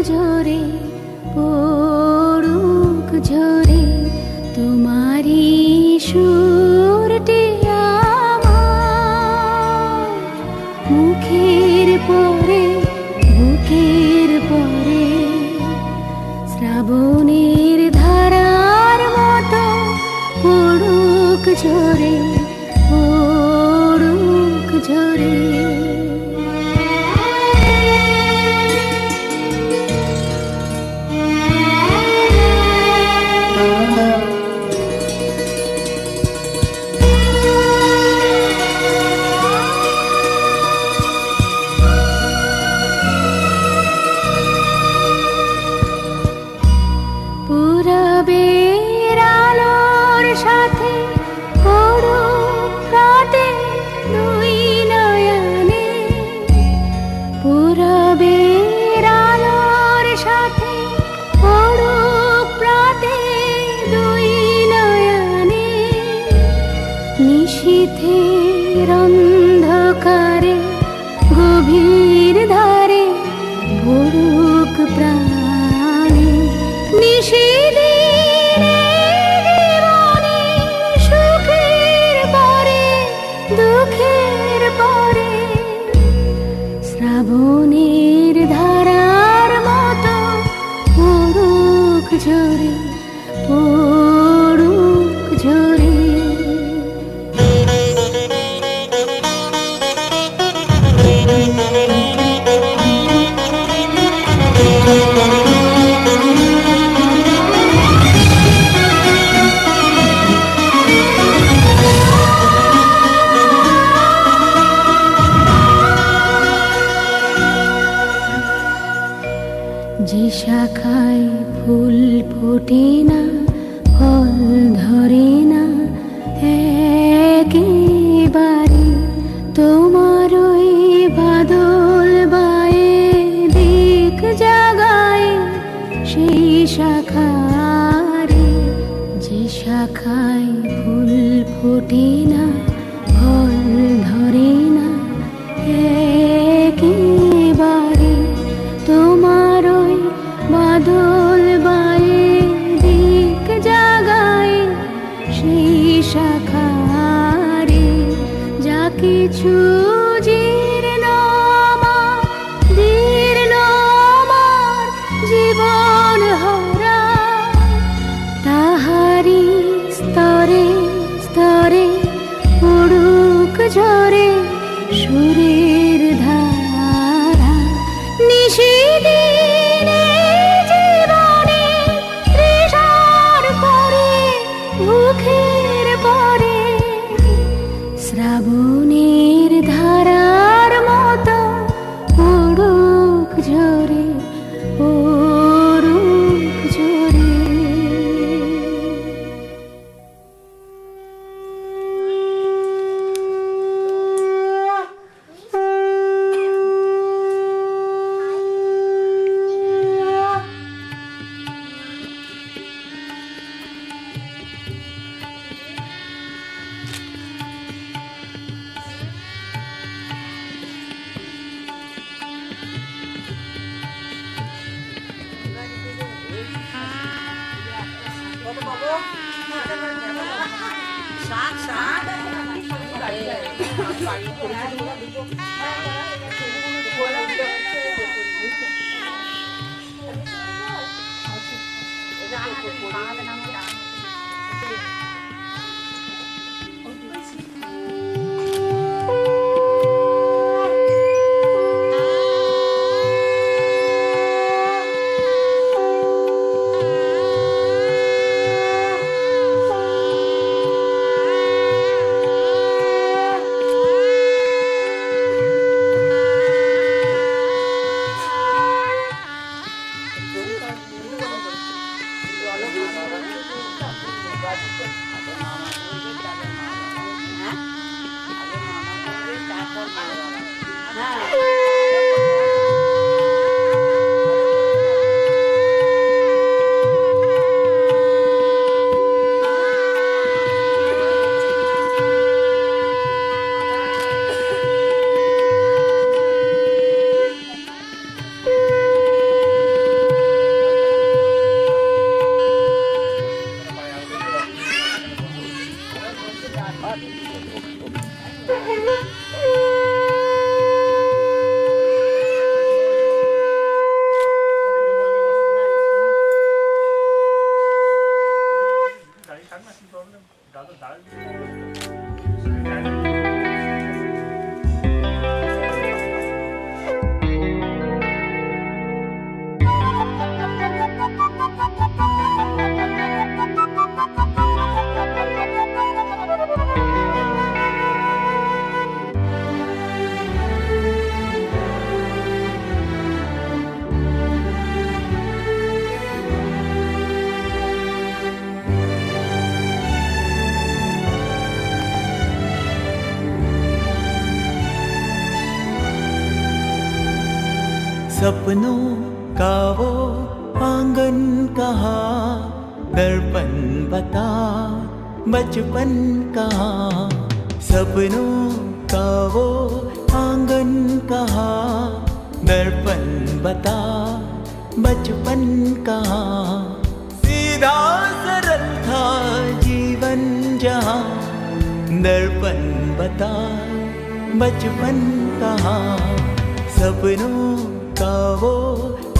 ঝরে পড়ুক ঝরে তোমারি সুরটি আমার মুখের পরে বুকের পরে শ্রাবণের ধারার মতো পড়ুক ঝরে পড়ুক ঝরে পুরবের আলোর সাথে পড়ুক রাতে দুই নয়নে পুরবের আলোর সাথে পড়ুক রাতে দুই নয়নে নিশীথের অন্ধকারে গভীর ধারে পড়ুক প্রাণে দুঃখের পরে শ্রাবণের ধারার মতো পড়ুক ঝরে পড়ুক ঝরে যে শাখায় ফুল ফোটে না ফল ধরে না একেবারে তোমার ওই বাদল বায়ে দিক জাগায় সেই শাখারে যে শাখায় ফুল ফোটে না ফল ধরে না একেবারে তোমার ওই বাদল বায়ে দিক জাগায় সেই শাখারে যা কিছু জীর্ণ আমার জীবন হারা তাহারি স্তরে স্তরে পড়ুক ঝরে সুরের ধারা নিশিদিনে জীবনে তৃষার পরে মুখের পরে শ্রাবণের ধারার মতো পড়ুক ঝরে পড়ুক ঝরে ভালো सपनों का वो आंगन कहाँ, दर्पण बता बचपन कहाँ। सपनों का वो आंगन कहाँ, दर्पण बता बचपन कहाँ। सीधा सरल था जीवन जहाँ, दर्पण बता बचपन कहाँ। सपनों का वो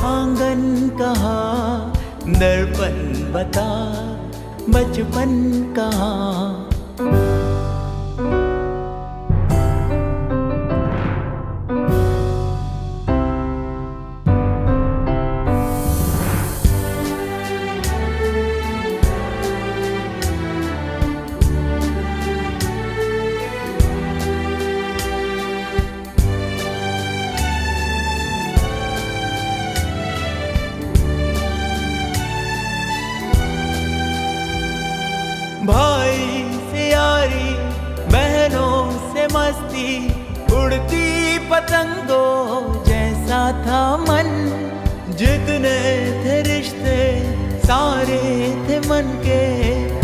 आंगन कहाँ, दर्पण बता बचपन कहाँ। भाई से यारी, बहनों से मस्ती, उड़ती पतंगों जैसा था मन। जितने थे रिश्ते सारे थे मन के,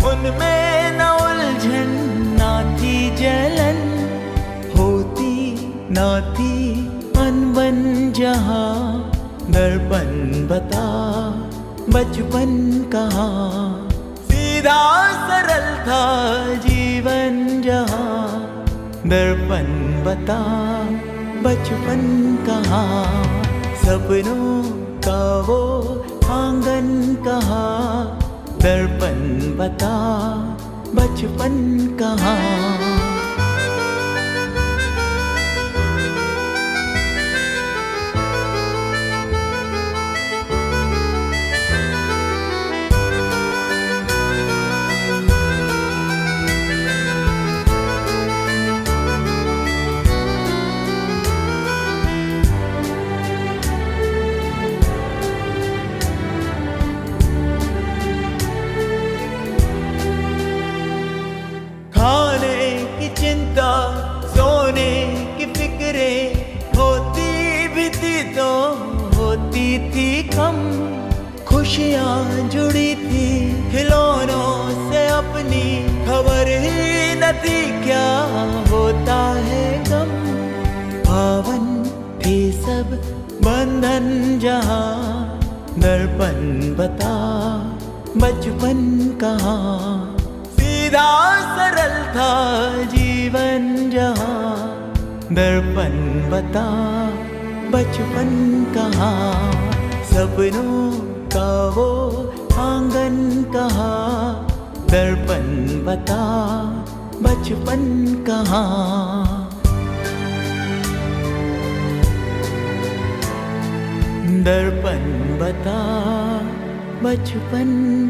उनमें न उलझन ना थी जलन। होती ना थी अनबन जहाँ, दर्पण बता बचपन कहाँ। सीधा सरल था जीवन जहाँ, दर्पण बता बचपन कहाँ। सपनों का वो आंगन कहाँ, दर्पण बता बचपन कहाँ। चिंता सोने की फिक्रें होती भी थी तो होती थी कम। खुशियाँ जुड़ी थी खिलौनों से अपनी, खबर ही न थी क्या होता है गम। पावन थी सब बंधन जहाँ, दर्पण बता बचपन कहाँ। सीधा सरल था जीवन जहाँ, दर्पण बता बचपन कहाँ। सपनों का वो आंगन कहाँ, दर्पण बता बचपन कहाँ। दर्पण बता बचपन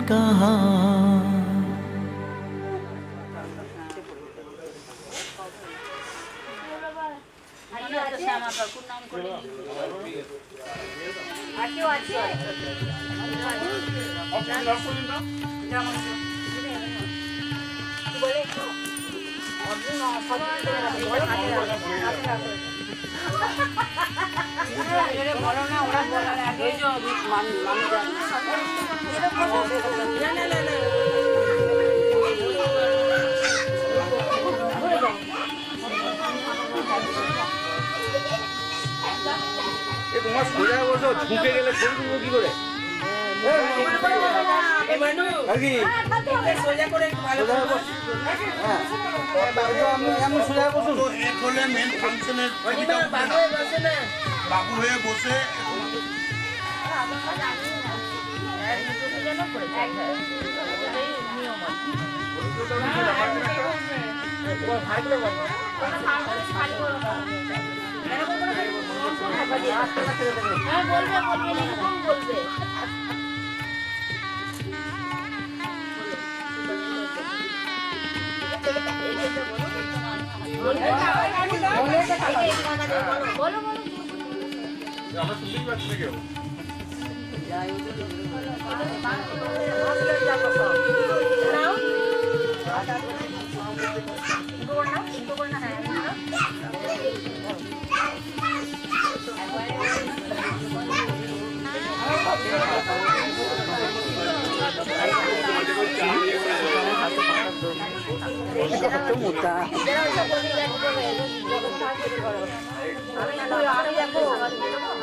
कहाँ। তোমার সোজা বসো, ঝুঁকে গেলে ছবি তুলবো কি করে? সোজা করে একটু ভালো করে বস। হ্যাঁ, আমি সোজা বসুন। এক হলে মেন ফাংশনের বাবু হয়ে বসে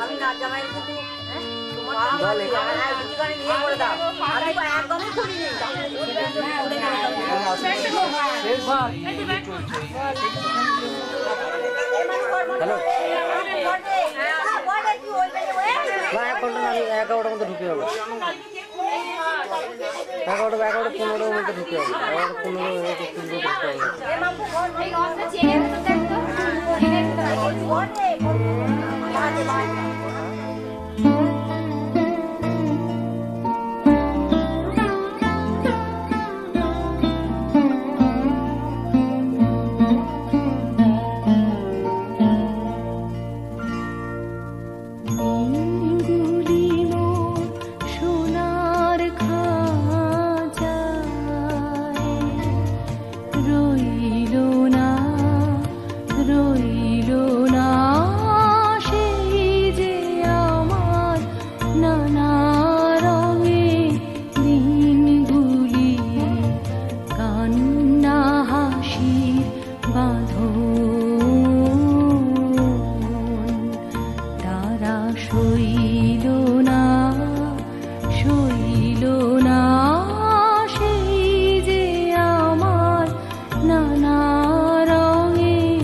আমি না জামাই কিন্তু একদমই করিনি হ্যালো না 1 ঘন্টা আমি 11টার মধ্যে ঢুকে যাবো 11:15 মধ্যে ঢুকে যাবো 11:15 ঢুকে যাবো দিনগুলি মোর সোনার খাঁচায় রইল না সেই যে আমার নানা রঙের দিনগুলি কান্না হাসির বাঁধন তারা সইল না সেই যে আমার নানা রঙের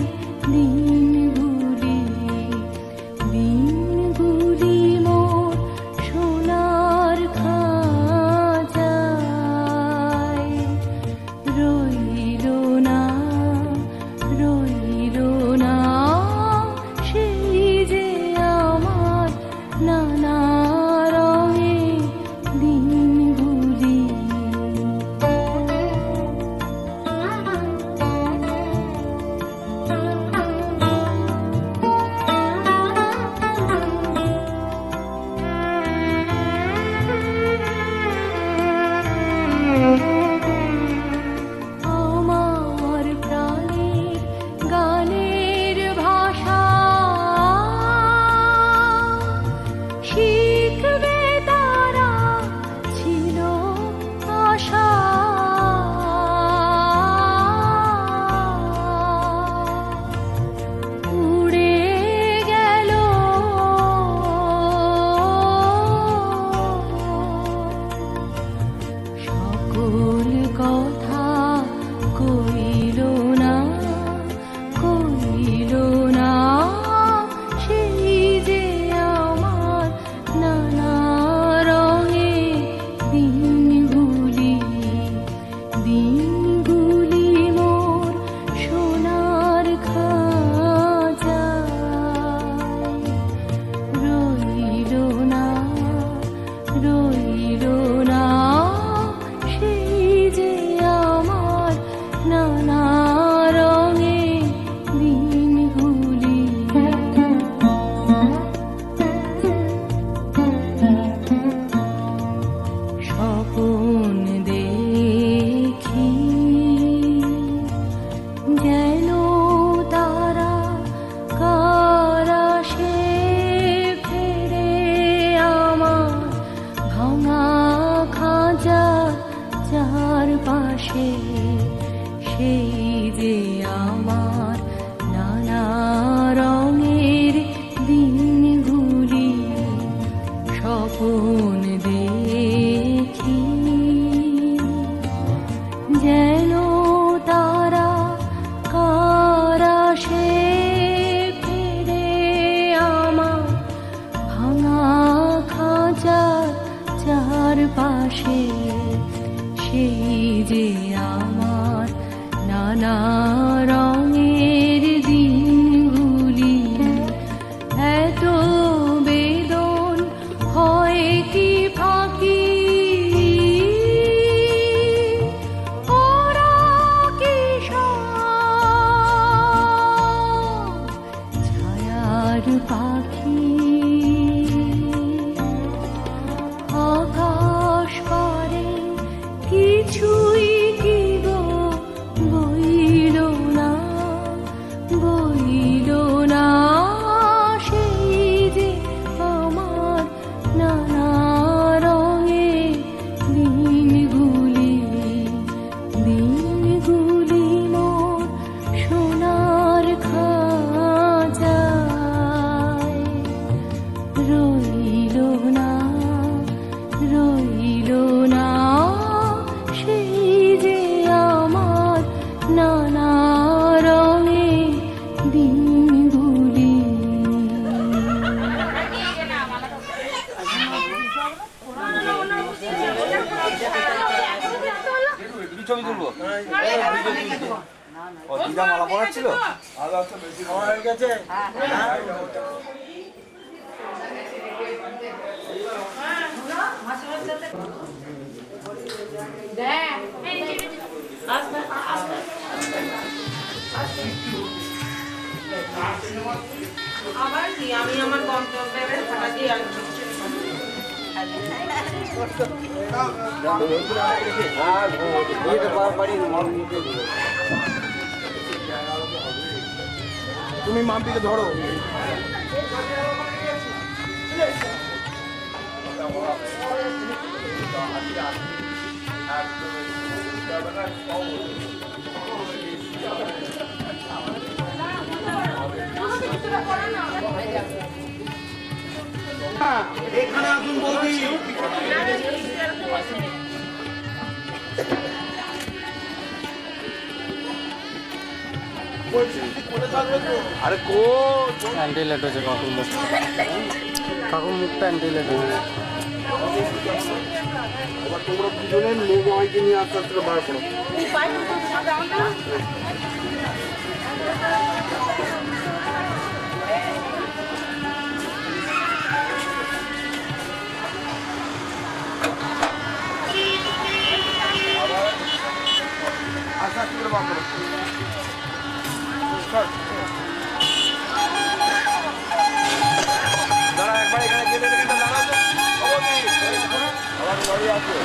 দিনগুলি মোর সোনার খাঁচায় রইল না সেই যে আমার নানা ও দিদা মালা পরাচ্ছিল হয়ে গেছে আবার কি আমি আমার গন্তব্যের ফাটা দিয়ে আসবো তুমি মাম্পিকে ধরো এখানে আসুন বৌদি আরে কো অ্যান্টিলেট হয়েছে কাকুর মুখ কাকুর মুখটা অ্যান্টিলেট হয়েছে এবার তোমরা দুজনে মেয়ে জামাইকে নিয়ে আস্তে আস্তে বার করো আস্তে আস্তে করে বার করো দাঁড়া একবার এখানে গেলে দাঁড়াবো আমার বাড়ি আছে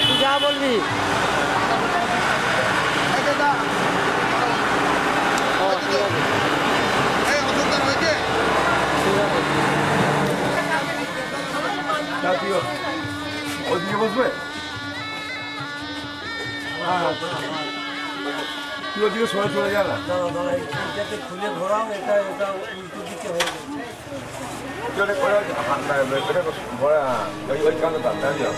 তুই যা বলবি ও ঠিক আছে ঠিক আছে ওইদিকে বসবে তুই ওদিকে সরে চলে যা না খুলে ঘোরাও এটা এটা উল্টো দিকে হয়ে গেছে 저래 거야지 한다 그래 뭐야 여기 가는 거안 되냐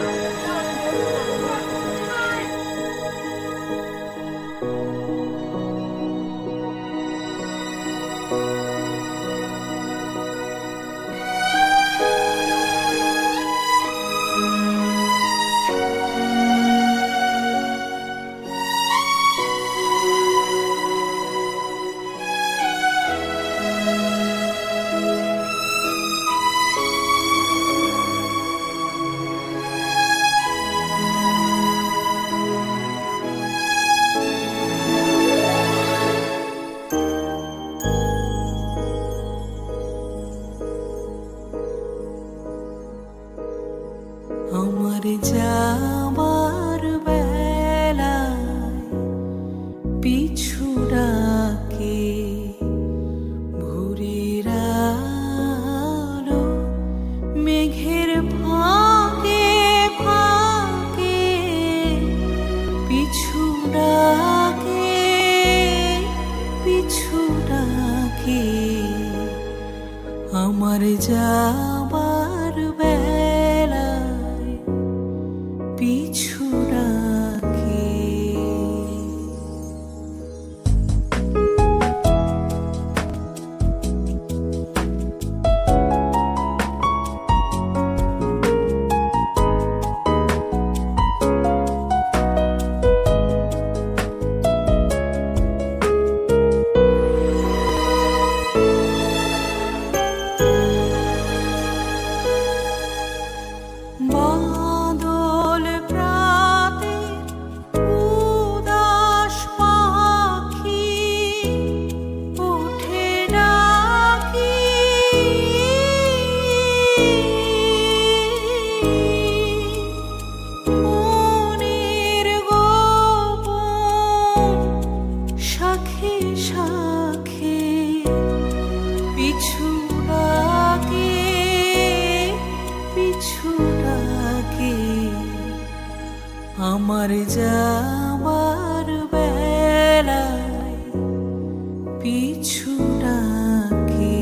আমার যাবার বেলায় পিছু ডাকে ভোরের আলো মেঘের ফাঁকে ফাঁকে পিছু ডাকে আমার যাবার বেলায় পিছু ডাকে বাদল প্রাতের উদাস পাখি ওঠে ডাকি মনের গোপন শাখে শাখে পিছু ডাকে আমার যাবার বেলায় পিছু ডাকে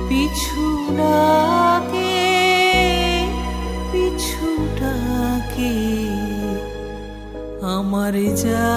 পিছু ডাকে পিছু ডাকে আমার যা